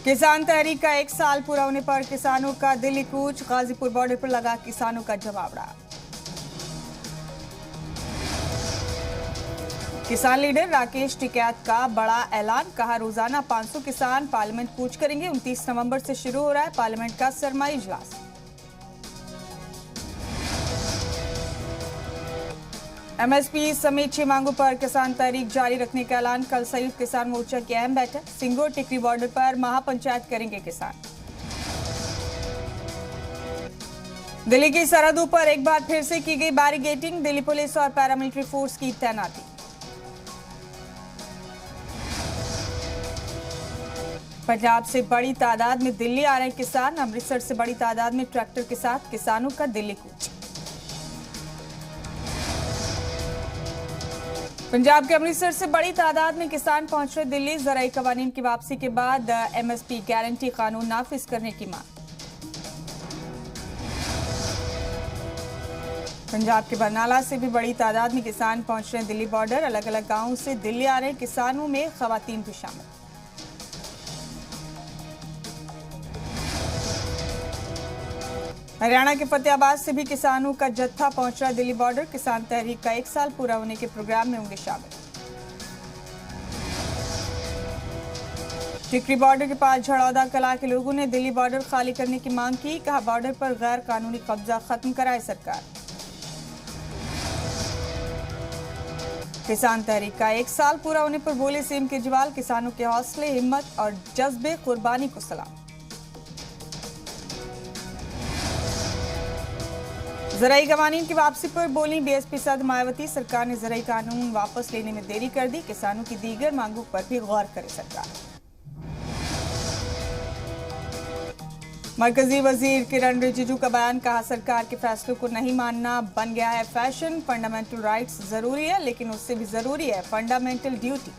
किसान तहरीक का 1 साल पूरा होने पर किसानों का दिल्ली कूच, गाजीपुर बॉर्डर पर लगा किसानों का जमावड़ा। किसान लीडर राकेश टिकैत का बड़ा ऐलान, कहा रोजाना 500 किसान पार्लियामेंट कूच करेंगे। 29 नवंबर से शुरू हो रहा है पार्लियामेंट का सरमाई इजलास। एमएसपी समेत 6 मांगों पर किसान तहरीक जारी रखने का ऐलान। कल संयुक्त किसान मोर्चा की अहम बैठक। सिंगोर टिकरी बॉर्डर पर महापंचायत करेंगे किसान। दिल्ली की सरहदों पर एक बार फिर से की गई बैरिकेडिंग। दिल्ली पुलिस और पैरामिलिट्री फोर्स की तैनाती। पंजाब से बड़ी तादाद में दिल्ली आ रहे किसान। अमृतसर से बड़ी तादाद में ट्रैक्टर के साथ किसानों का दिल्ली कूच। पंजाब के अमृतसर से बड़ी तादाद में किसान पहुंच रहे दिल्ली। ज़राई कवानीन की वापसी के बाद एमएसपी गारंटी कानून नाफिज करने की मांग। पंजाब के बरनाला से भी बड़ी तादाद में किसान पहुंच रहे दिल्ली बॉर्डर। अलग अलग गांवों से दिल्ली आ रहे किसानों में खवातीन भी शामिल। हरियाणा के फतेहाबाद से भी किसानों का जत्था पहुंच रहा दिल्ली बॉर्डर। किसान तहरीक का 1 साल पूरा होने के प्रोग्राम में होंगे शामिल। टिकरी बॉर्डर के पास झड़ौदा कला के लोगों ने दिल्ली बॉर्डर खाली करने की मांग की। कहा बॉर्डर पर गैर कानूनी कब्जा खत्म कराए सरकार। किसान तहरीक का 1 साल पूरा होने पर बोले सीएम केजरीवाल, किसानों के हौसले, हिम्मत और जज्बे कुर्बानी को सलाम। ज़राई कवानीन की वापसी पर बोली बीएसपी सदर मायावती, सरकार ने ज़राई कानून वापस लेने में देरी कर दी। किसानों की दीगर मांगों पर भी गौर करे सरकार। मरकजी वजीर किरण रिजिजू का बयान, कहा सरकार के फैसलों को नहीं मानना बन गया है फैशन। फंडामेंटल राइट्स जरूरी है, लेकिन उससे भी जरूरी है फंडामेंटल ड्यूटी।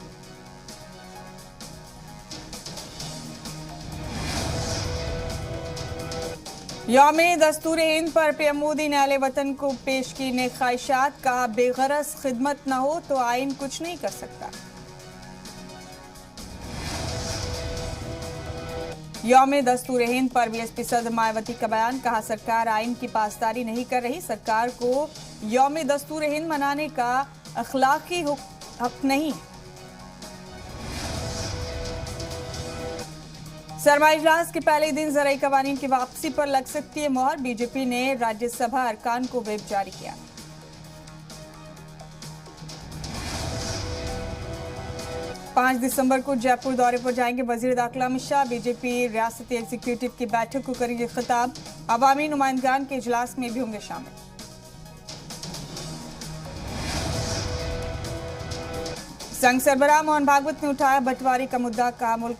यौम दस्तूर हिंद पर पीएम मोदी ने अहले वतन को पेश की नेक ख्वाहिशात। कहा बेगरज खिदमत न हो तो आइन कुछ नहीं कर सकता। यौम दस्तूर हिंद पर बीएसपी सदर मायावती का बयान। कहा सरकार आइन की पासदारी नहीं कर रही। सरकार को यौम दस्तूर हिंद मनाने का अखलाकी हक नहीं। सरमाई इजलास के पहले दिन ज़राई कवानीन की वापसी पर लग सकती है मोहर। बीजेपी ने राज्यसभा अरकान को व्हिप जारी किया। पांच दिसंबर को जयपुर दौरे पर जाएंगे वजीर दाखिला अमित शाह। बीजेपी रियासती एग्जीक्यूटिव की बैठक को करेंगे खिताब। अवामी नुमाइंदगान के इजलास में भी होंगे शामिल। संघ सरबराह मोहन भागवत ने उठाया बंटवारे का मुद्दा। कहा मुल्क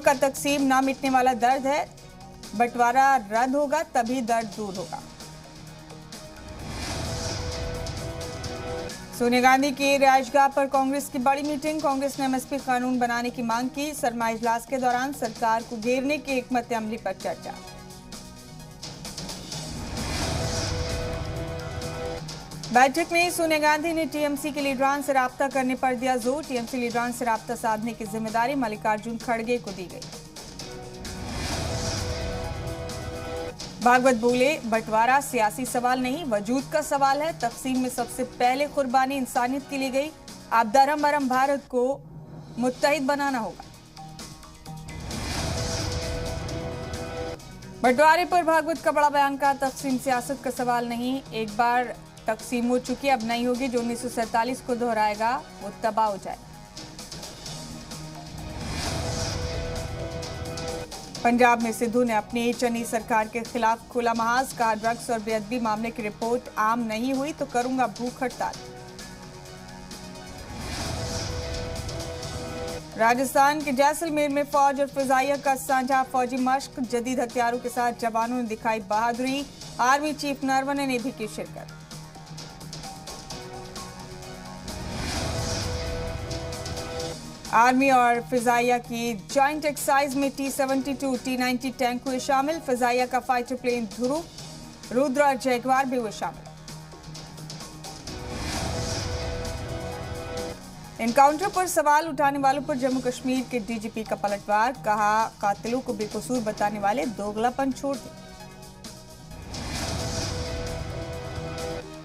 का तकसीम ना मिटने वाला दर्द है। बंटवारा रद्द होगा तभी दर्द दूर होगा। सोनिया गांधी की रिहाइशगाह पर कांग्रेस की बड़ी मीटिंग। कांग्रेस ने एमएसपी कानून बनाने की मांग की। सरमाई इजलास के दौरान सरकार को घेरने की हिकमत अमली पर चर्चा। बैठक में सोनिया गांधी ने टीएमसी के लीडरान से राब्ता करने पर दिया जोर। टीएमसी लीडरान से राब्ता साधने की जिम्मेदारी मल्लिकार्जुन खड़गे को दी गई। भागवत बोले बंटवारा सियासी सवाल नहीं, वजूद का सवाल है। तकसीम में सबसे पहले कुर्बानी इंसानियत की ली गई। अब धर्म भरम भारत को मुत्तहिद बनाना होगा। बंटवारे पर भागवत का बड़ा बयान। का तकसीम सियासत का सवाल नहीं, एक बार तकसीम हो चुकी अब नहीं होगी। जो 1947 को दोहराएगा वो तबाह हो जाए। पंजाब में सिद्धू ने अपनी चनी सरकार के खिलाफ खुला महाज। कहा ड्रग्स और बेअदबी मामले की रिपोर्ट आम नहीं हुई तो करूंगा भूख हड़ताल। राजस्थान के जैसलमेर में फौज और फिजाइया का साझा फौजी मश्क। जदीद हथियारों के साथ जवानों ने दिखाई बहादुरी। आर्मी चीफ नरवणे ने भी की शिरकत। आर्मी और फिजाइया की जॉइंट एक्सरसाइज में T-72, T-90 टैंक हुए शामिल। फिजाइया का फाइटर प्लेन ध्रुव, रुद्र और जैगवार भी हुए शामिल। एनकाउंटर पर सवाल उठाने वालों पर जम्मू कश्मीर के डीजीपी का पलटवार, कहा कातिलों को बेकसूर बताने वाले दोगलापन छोड़ दें।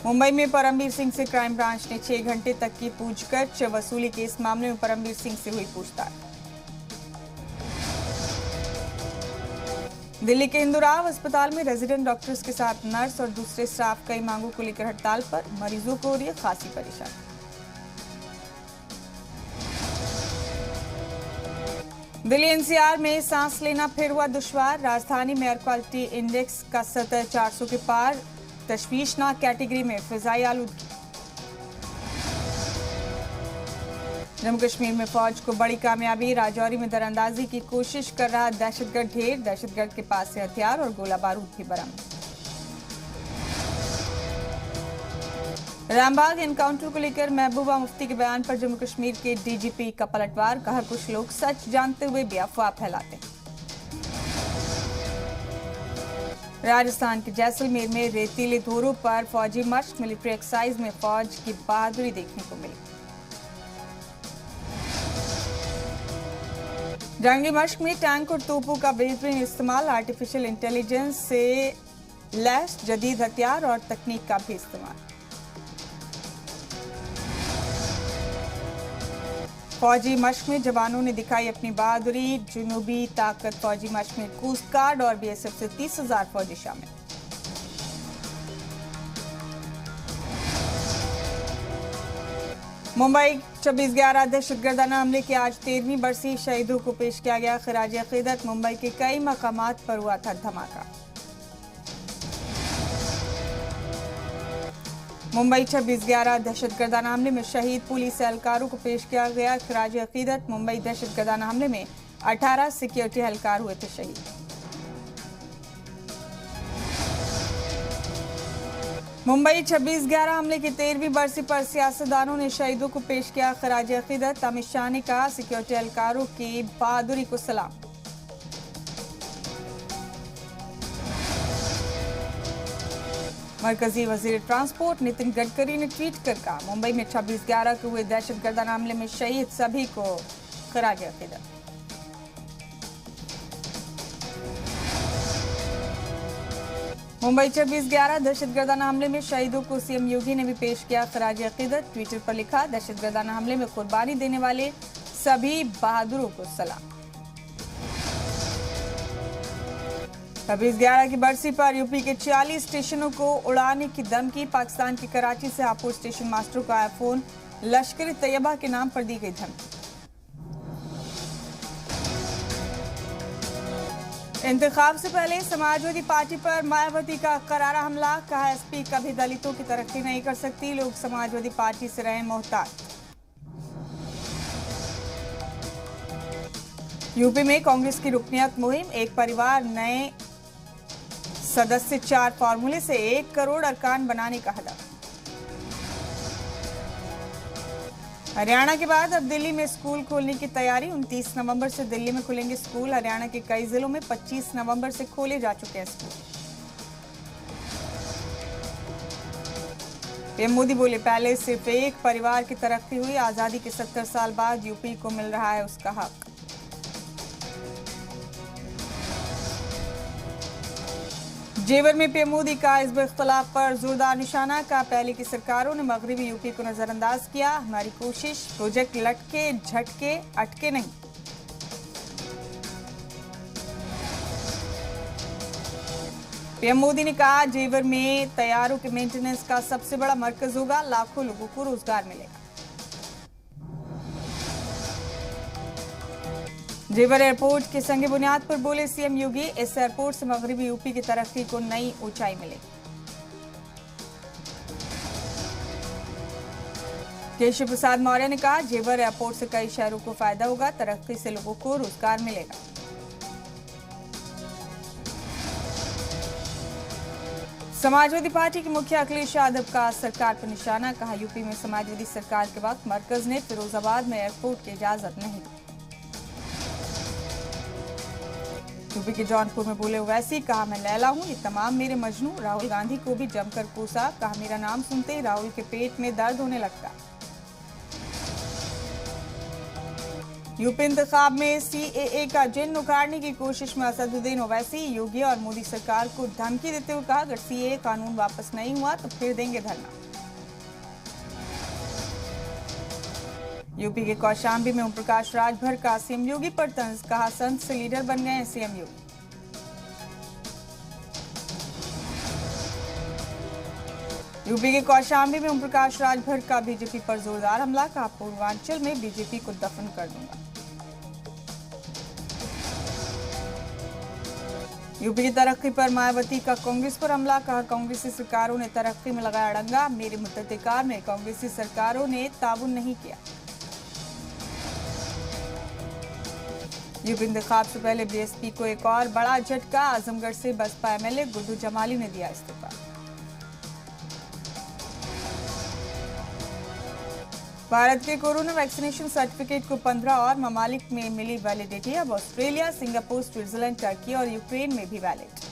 मुंबई में परमवीर सिंह से क्राइम ब्रांच ने 6 घंटे तक की पूछताछ, वसूली के इस मामले में परमवीर सिंह से हुई पूछताछ। दिल्ली के इंदुराव अस्पताल में रेजिडेंट डॉक्टर्स के साथ नर्स और दूसरे स्टाफ कई मांगों को लेकर हड़ताल पर, मरीजों को हो रही है खासी परेशानी। दिल्ली एनसीआर में सांस लेना फिर हुआ दुश्वार, राजधानी में एयर क्वालिटी इंडेक्स का सतह 400 के पार, तशवीशनाक कैटेगरी में फिजाई आलूदगी। जम्मू कश्मीर में फौज को बड़ी कामयाबी, राजौरी में दरअंदाजी की कोशिश कर रहा दहशतगर्द ढेर, दहशतगर्द के पास से हथियार और गोला बारूद भी बरामद। रामबाग एनकाउंटर को लेकर महबूबा मुफ्ती के बयान पर जम्मू कश्मीर के डीजीपी का पलटवार, कहा कुछ लोग सच जानते हुए भी अफवाह फैलाते हैं। राजस्थान के जैसलमेर में रेतीले धोरों पर फौजी मश्क, मिलिट्री एक्सरसाइज में फौज की बहादुरी देखने को मिली। जंगी मश्क में टैंक और तोपों का बेहतरीन इस्तेमाल, आर्टिफिशियल इंटेलिजेंस से लैस जदीद हथियार और तकनीक का भी इस्तेमाल। फौजी मश्क में जवानों ने दिखाई अपनी बहादुरी, जुनूबी ताकत फौजी मश्क में कोस्ट गार्ड और बीएसएफ से 30,000 फौजी शामिल। मुंबई 26/11 दहशतगर्दाना हमले की आज 13वीं बरसी, शहीदों को पेश किया गया खिराज अकीदत, मुंबई के कई मकामात पर हुआ था धमाका। मुंबई 26/11 दहशतगर्दाना हमले में शहीद पुलिस एहलकारों को पेश किया गया खिराज अकीदत, मुंबई दहशतगर्दाना हमले में 18 सिक्योरिटी एहलकार हुए थे शहीद। मुंबई 26/11 हमले की 13वीं बरसी पर सियासतदानों ने शहीदों को पेश किया खिराज अकीदत, अमित शाह ने कहा सिक्योरिटी एहलकारों की बहादुरी को सलाम। मरकजी वजीर ट्रांसपोर्ट नितिन गडकरी ने ट्वीट कर कहा मुंबई में 26/11 के हुए दहशतगर्दाना हमले में शहीद सभी को खिराज अकीदत। मुंबई 26/11 दहशतगर्दाना हमले में शहीदों को सीएम योगी ने भी पेश किया खिराज अकीदत, ट्विटर पर लिखा दहशतगर्दाना हमले में कुर्बानी देने वाले सभी बहादुरों को सलाम। 26/11 की बरसी पर यूपी के 46 स्टेशनों को उड़ाने की धमकी, पाकिस्तान के कराची से हापुड़ स्टेशन मास्टरों का आया फोन, लश्कर तैयबा के नाम पर दी गई धमकी। इंतखाब से पहले समाजवादी पार्टी पर मायावती का करारा हमला, कहा एसपी कभी दलितों की तरक्की नहीं कर सकती, लोग समाजवादी पार्टी से रहे मोहतात। यूपी में कांग्रेस की रुकनियत मुहिम, एक परिवार नए सदस्य 4 फार्मूले से 1 करोड़ अरकान बनाने का हदफ। हरियाणा के बाद अब दिल्ली में स्कूल खोलने की तैयारी, 29 नवंबर से दिल्ली में खुलेंगे स्कूल, हरियाणा के कई जिलों में 25 नवंबर से खोले जा चुके हैं स्कूल। पीएम मोदी बोले पहले सिर्फ एक परिवार की तरक्की हुई, आजादी के 70 साल बाद यूपी को मिल रहा है उसका हक। जेवर में पीएम मोदी का हिज़्ब इख्तिलाफ पर जोरदार निशाना, का पहले की सरकारों ने मगरबी यूपी को नजरअंदाज किया, हमारी कोशिश प्रोजेक्ट लटके झटके अटके नहीं। पीएम मोदी ने कहा जेवर में तैयारों के मेंटेनेंस का सबसे बड़ा मरकज होगा, लाखों लोगों को रोजगार मिलेगा। जेवर एयरपोर्ट के संग बुनियाद पर बोले सीएम योगी, इस एयरपोर्ट से मगरबी यूपी की तरक्की को नई ऊंचाई मिलेगी। केशव प्रसाद मौर्य ने कहा जेवर एयरपोर्ट से कई शहरों को फायदा होगा, तरक्की से लोगों को रोजगार मिलेगा। समाजवादी पार्टी के मुखिया अखिलेश यादव का सरकार पर निशाना, कहा यूपी में समाजवादी सरकार के वक्त मरकज ने फिरोजाबाद में एयरपोर्ट की इजाजत नहीं दी। यूपी के जौनपुर में बोले ओवैसी, कहा मैं लैला हूं, ये तमाम मेरे मजनू। राहुल गांधी को भी जमकर कोसा, कहा मेरा नाम सुनते ही राहुल के पेट में दर्द होने लगता। यूपी इंतखाब में सीएए का जिन्न उखाड़ने की कोशिश में असदुद्दीन ओवैसी, योगी और मोदी सरकार को धमकी देते हुए कहा, अगर सीएए कानून वापस नहीं हुआ तो फिर देंगे धरना। यूपी के कौशाम्बी में ओम प्रकाश राजभर का सीएम योगी पर तंज, कहा संत से लीडर बन गए हैं सीएम योगी। यूपी के कौशाम्बी में ओम प्रकाश राजभर का बीजेपी पर जोरदार हमला, कहा पूर्वांचल में बीजेपी को दफन कर दूंगा। यूपी की तरक्की पर मायावती का कांग्रेस पर हमला, कहा कांग्रेसी सरकारों ने तरक्की में लगाया अड़ंगा, मेरे मुद्दतकार में कांग्रेसी सरकारों ने ताउन नहीं किया। यूपी इंतखाब से पहले बीएसपी को एक और बड़ा झटका, आजमगढ़ से बसपा एमएलए गुड्डू जमाली ने दिया इस्तीफा। भारत के कोरोना वैक्सीनेशन सर्टिफिकेट को 15 और ममालिक में मिली वैलिडिटी, अब ऑस्ट्रेलिया, सिंगापुर, स्विट्जरलैंड, टर्की और यूक्रेन में भी वैलिड।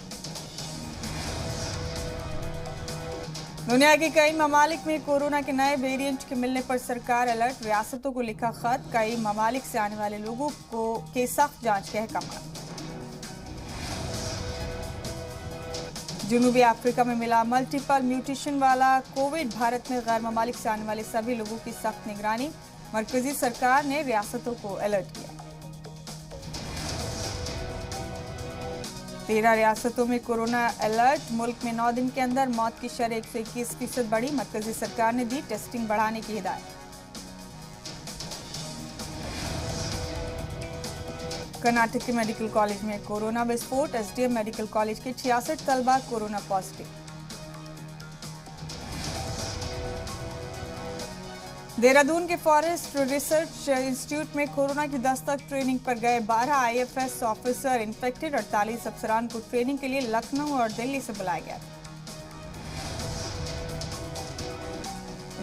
दुनिया के कई ममालिक में कोरोना के नए वेरिएंट के मिलने पर सरकार अलर्ट, रियासतों को लिखा खत, कई ममालिक से आने वाले लोगों के सख्त जांच के अहकाम। जनूबी अफ्रीका में मिला मल्टीपल म्यूटेशन वाला कोविड, भारत में गैर ममालिक से आने वाले सभी लोगों की सख्त निगरानी, मरकजी सरकार ने रियासतों को अलर्ट किया। 13 रियासतों में कोरोना अलर्ट, मुल्क में 9 दिन के अंदर मौत की शरह 121% बढ़ी, मरकजी सरकार ने दी टेस्टिंग बढ़ाने की हिदायत। कर्नाटक के मेडिकल कॉलेज में कोरोना विस्फोट, एसडीएम मेडिकल कॉलेज के 66 तलबा कोरोना पॉजिटिव। देहरादून के फॉरेस्ट रिसर्च इंस्टीट्यूट में कोरोना की दस्तक, ट्रेनिंग पर गए 12 आईएफएस ऑफिसर इन्फेक्टेड, 48 अफसरान को ट्रेनिंग के लिए लखनऊ और दिल्ली से बुलाया गया।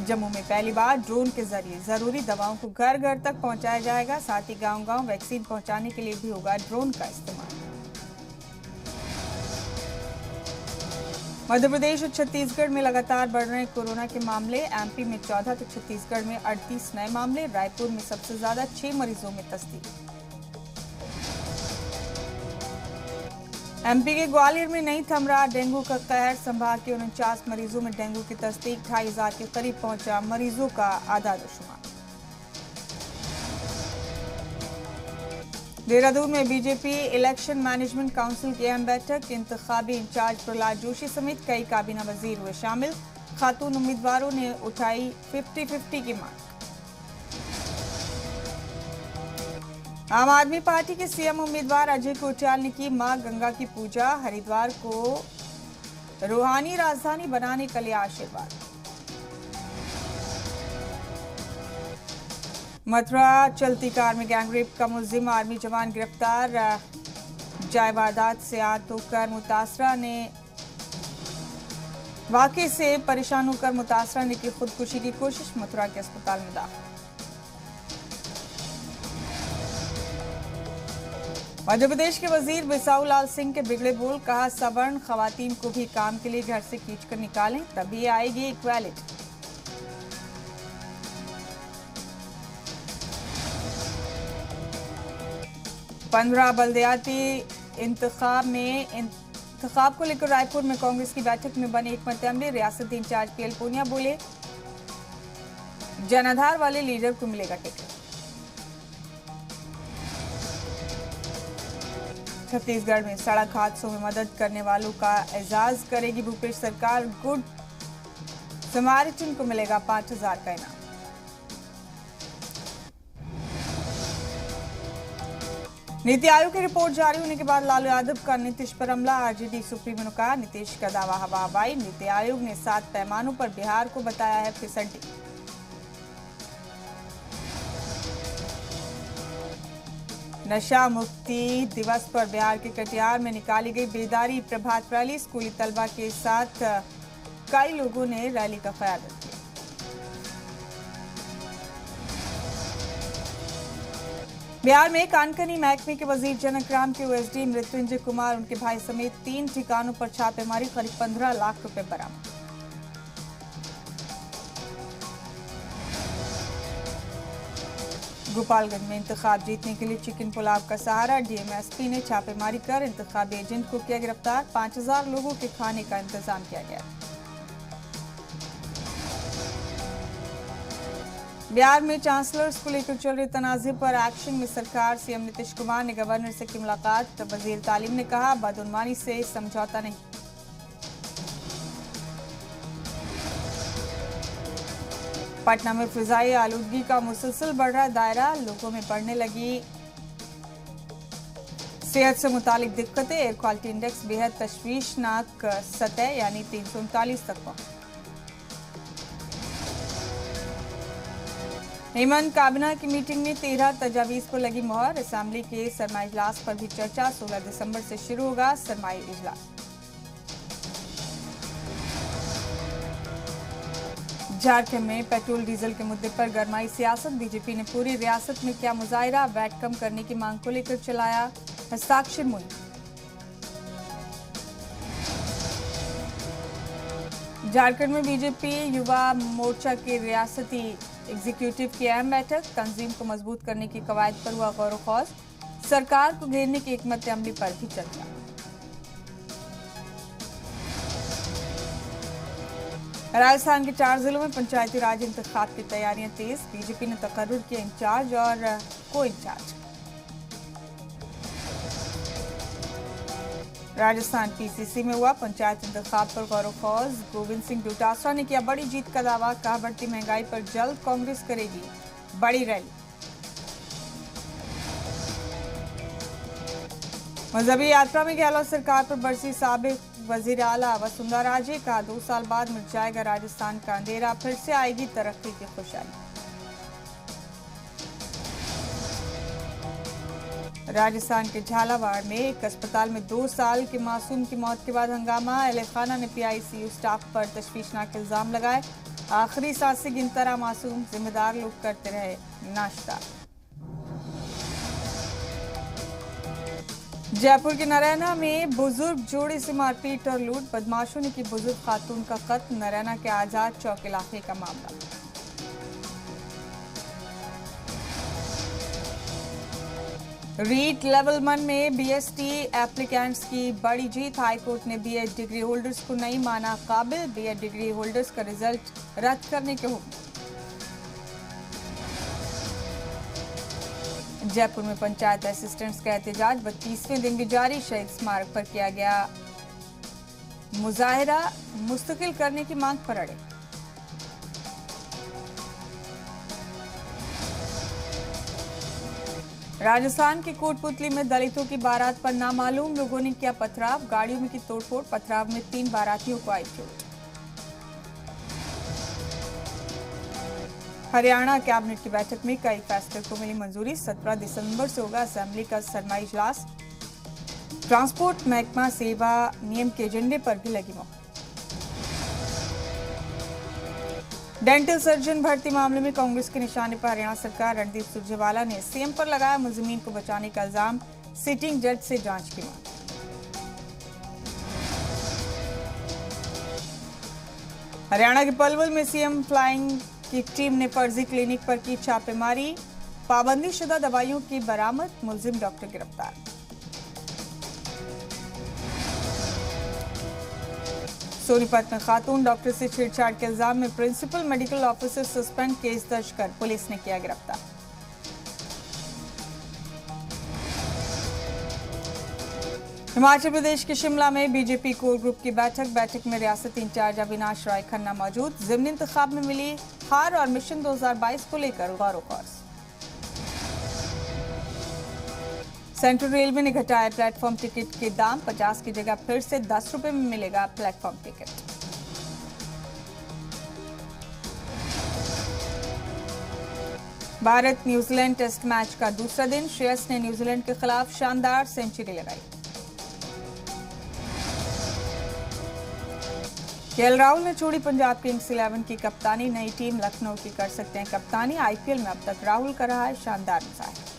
जम्मू में पहली बार ड्रोन के जरिए जरूरी दवाओं को घर घर तक पहुंचाया जाएगा, साथ ही गांव-गांव वैक्सीन पहुंचाने के लिए भी होगा ड्रोन का इस्तेमाल। मध्य प्रदेश और छत्तीसगढ़ में लगातार बढ़ रहे कोरोना के मामले, एमपी में 14 तो छत्तीसगढ़ में 38 नए मामले, रायपुर में सबसे ज्यादा 6 मरीजों में तस्दीक। एमपी के ग्वालियर में नहीं थम रहा डेंगू का कहर, संभाग के 49 मरीजों में डेंगू की तस्दीक, 2500 के करीब पहुंचा मरीजों का आदाद-ओ-शुमार। देहरादून में बीजेपी इलेक्शन मैनेजमेंट काउंसिल की अहम बैठक, इंतखाबी इंचार्ज प्रहलाद जोशी समेत कई काबीना वजीर हुए शामिल, खातून उम्मीदवारों ने उठाई 50-50 की मांग। आम आदमी पार्टी के सीएम उम्मीदवार अजय कोटियाल ने की मां गंगा की पूजा, हरिद्वार को रूहानी राजधानी बनाने का लिया आशीर्वाद। मथुरा चलती कार में गैंगरेप का मुलजिम, आर्मी जवान गिरफ्तार, जायदाद से आहत होकर मुतासरा ने वाकई से परेशान होकर मुतासरा ने की खुदकुशी की कोशिश, मथुरा के अस्पताल में दाखिल। मध्य प्रदेश के वजीर बिसाऊ लाल सिंह के बिगड़े बोल, कहा सवर्ण खवातीन को भी काम के लिए घर से खींचकर निकालें, तभी आएगी इक्वालिटी। पंद्रह बल्दियाती इंतखाब को लेकर रायपुर में कांग्रेस की बैठक में बने एक मतअमली, रियासती इंचार्ज पीएल पूनिया बोले जनाधार वाले लीडर को मिलेगा टिकट। छत्तीसगढ़ में सड़क हादसों में मदद करने वालों का एजाज करेगी भूपेश सरकार, गुड समारिटन को मिलेगा 5000 का इनाम। नीति आयोग की रिपोर्ट जारी होने के बाद लालू यादव का नीतीश पर हमला, आरजेडी सुप्रीमो ने कहा नीतीश का दावा हवा हवाई, नीति आयोग ने 7 पैमानों पर बिहार को बताया है फिसड्डी। नशा मुक्ति दिवस पर बिहार के कटिहार में निकाली गई बेदारी प्रभात रैली, स्कूली तलबा के साथ कई लोगों ने रैली का क़यादत किया। बिहार में कानकनी महकमे के वजीर जनक राम के ओएसडी मृत्युंजय कुमार, उनके भाई समेत 3 ठिकानों पर छापेमारी, करीब 15 लाख रुपए बरामद। गोपालगंज में इंतखाब जीतने के लिए चिकन पुलाव का सहारा, डीएमएसपी ने छापेमारी कर इंतखाबी एजेंट को किया गिरफ्तार। 5000 लोगों के खाने का इंतजाम किया गया। बिहार में चांसलर्स को लेकर चल रहे तनाज़े पर एक्शन में सरकार। सीएम नीतीश कुमार ने गवर्नर से की मुलाकात। वजीर तालीम ने कहा, बदउनवानी से समझौता नहीं। पटना में फिजाई आलूदगी का मुसलसल बढ़ रहा दायरा, लोगों में बढ़ने लगी सेहत से मुतालिक दिक्कतें। एयर क्वालिटी इंडेक्स बेहद तशवीशनाक सतह यानी 339 तक पहुंचा। हेमंत काबीना की मीटिंग में 13 तजावीज पर लगी मोहर। असेंबली के सरमाई इजलास पर भी चर्चा। 16 दिसंबर से शुरू होगा सरमाई इजलास। झारखंड में पेट्रोल डीजल के मुद्दे पर गरमाई सियासत। बीजेपी ने पूरी रियासत में किया मुजाहिरा। वैट कम करने की मांग को लेकर चलाया हस्ताक्षर मुहिम। झारखंड में बीजेपी युवा मोर्चा की रियासती एग्जीक्यूटिव की अहम बैठक। तंजीम को मजबूत करने की कवायद पर हुआ गौर व खौज। सरकार को घेरने की हिकमत अमली पर भी चर्चा। राजस्थान के 4 जिलों में पंचायती राज इंतखाब की तैयारियां तेज। बीजेपी ने तकर्रुर किया इंचार्ज और को इंचार्ज। राजस्थान पीसीसी में हुआ पंचायत इंतखाब पर गौर व खौज। गोविंद सिंह डोटासरा ने किया बड़ी जीत का दावा। कहा, बढ़ती महंगाई पर जल्द कांग्रेस करेगी बड़ी रैली। मजहबी यात्रा में गहलोत सरकार पर बरसी साबिक वजीर आला वसुंधरा राजे। कहा, 2 साल बाद मिट जाएगा राजस्थान का अंधेरा, फिर से आएगी तरक्की की खुशहाली। राजस्थान के झालावाड़ में एक अस्पताल में 2 साल के मासूम की मौत के बाद हंगामा। अहले खाना ने पीआईसीयू स्टाफ पर तशवीशनाक इल्जाम लगाए। आखिरी सांसें गिनता रहा मासूम, जिम्मेदार लोग करते रहे नाश्ता। जयपुर के नरैना में बुजुर्ग जोड़े से मारपीट और लूट। बदमाशों ने की बुजुर्ग खातून का कत्ल। नरैना के आजाद चौक इलाके का मामला। रीट लेवल 1 में बीएसटी एप्लीकेंट्स की बड़ी जीत। हाईकोर्ट ने बीएड डिग्री होल्डर्स को नहीं माना काबिल। बीएड डिग्री होल्डर्स का रिजल्ट रद्द करने के हुक्म। जयपुर में पंचायत असिस्टेंट्स का एहतजाज 32वें दिन भी जारी। शहीद स्मारक पर किया गया मुजाहिरा। मुस्तकिल करने की मांग पर अड़े। राजस्थान के कोटपुतली में दलितों की बारात पर नामालूम लोगों ने किया पथराव। गाड़ियों में की तोड़फोड़। पथराव में 3 बारातियों को आई चोट। हरियाणा कैबिनेट की बैठक में कई फैसलों को मिली मंजूरी। 17 दिसंबर से होगा असेंबली का सरमाई इजलास। ट्रांसपोर्ट महकमा सेवा नियम के एजेंडे पर भी लगी मोहर। डेंटल सर्जन भर्ती मामले में कांग्रेस के निशाने पर हरियाणा सरकार। रणदीप सुरजेवाला ने सीएम पर लगाया मुलजिमीन को बचाने का इल्जाम। सिटिंग जज से जांच की मांग। हरियाणा के पलवल में सीएम फ्लाइंग की टीम ने फर्जी क्लिनिक पर की छापेमारी। पाबंदीशुदा दवाइयों की बरामद। मुलजिम डॉक्टर गिरफ्तार। सोनीपत में खातून डॉक्टर से छेड़छाड़ के इल्जाम में principal medical officer suspend. Case दर्ज कर पुलिस ने किया गिरफ्तार। हिमाचल प्रदेश के शिमला में बीजेपी कोर ग्रुप की बैठक में रियासती इंचार्ज अविनाश राय खन्ना मौजूद। ज़िमनी इंतखाब में मिली हार और मिशन 2022 को लेकर गौर व खौज। सेंट्रल रेलवे ने घटाया प्लेटफॉर्म टिकट के दाम। 50 की जगह फिर से 10 रुपए में मिलेगा platform ticket. Bharat New Zealand test match का दूसरा दिन। श्रेयस ने न्यूजीलैंड के खिलाफ शानदार सेंचुरी लगाई। केएल राहुल ने छोड़ी पंजाब किंग्स 11 की कप्तानी। नई टीम लखनऊ की कर सकते हैं कप्तानी। आईपीएल में अब तक राहुल का रहा है शानदार मुजाहिरा।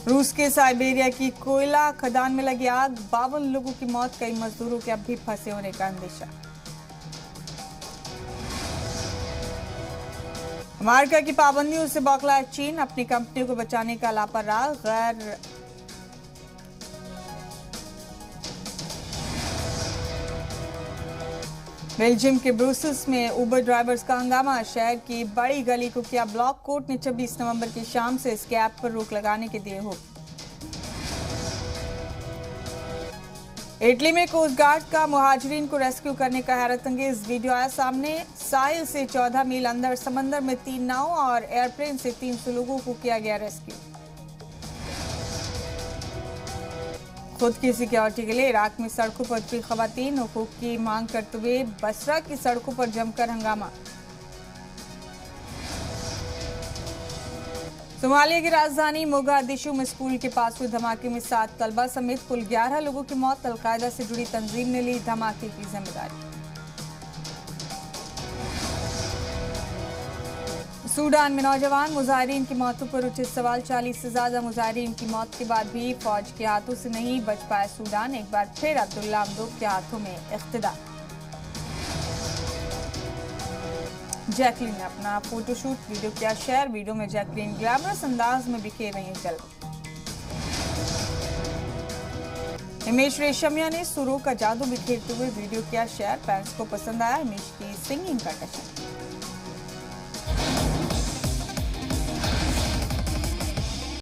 रूस के साइबेरिया की कोयला खदान में लगी आग। 52 लोगों की मौत। कई मजदूरों के अब भी फंसे होने का अंदेशा। अमेरिका की पाबंदियों से बौखलाया चीन, अपनी कंपनियों को बचाने का लापरवाह गैर बेल्जियम के ब्रुसेल्स में उबर ड्राइवर्स का हंगामा, शहर की बड़ी गली को किया ब्लॉक। कोर्ट ने 26 नवंबर की शाम से इस ऐप पर रोक लगाने के दिए हुक्म। इटली में कोस्ट गार्ड का मुहाजिरीन को रेस्क्यू करने का हैरत अंगेज वीडियो आया सामने। साहिल से 14 मील अंदर समंदर में 3 नाव और एयरप्लेन से 300 लोगों को किया गया रेस्क्यू। खुद की सिक्योरिटी के लिए इराक में सड़कों पर उतरी खवातीन, हुकूक की मांग करते हुए बसरा की सड़कों पर जमकर हंगामा। सोमालिया की राजधानी मोगादिशु में स्कूल के पास हुए धमाके में 7 तलबा समेत कुल 11 लोगों की मौत। अलकायदा से जुड़ी तंजीम ने ली धमाके की जिम्मेदारी। सूडान में नौजवान मुजाहिरीन की मौतों पर उठे सवाल। 40 से ज्यादा मुजाहिरीन की मौत के बाद भी फौज के हाथों से नहीं बच पाया सूडान। एक बार फिर अब्दुल्ला हमदोक के हाथों में इख्तिदार। जैकलीन ने अपना फोटोशूट वीडियो किया शेयर। वीडियो में जैकलीन ग्लैमरस अंदाज में बिखेर रही हैं जलवा। हिमेश रेशमिया ने सुरों का जादू बिखेरते हुए वीडियो किया शेयर। फैंस को पसंद आया हिमेश की सिंगिंग का टशन।